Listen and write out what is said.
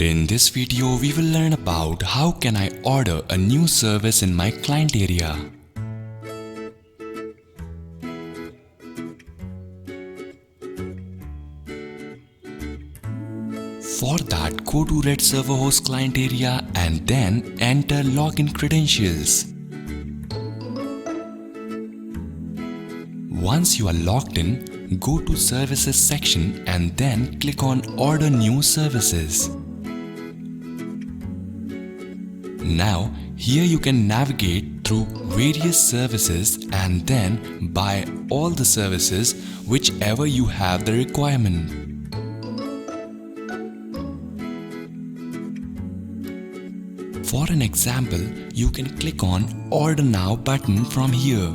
Today in this video we will learn about how can I order a new service in my client area. For that, go to Red Server Host client area and then enter login credentials. Once you are logged in, go to Services section and then click on Order New Services. Now, here you can navigate through various services and then buy all the services whichever you have the requirement. For an example, you can click on Order Now button from here.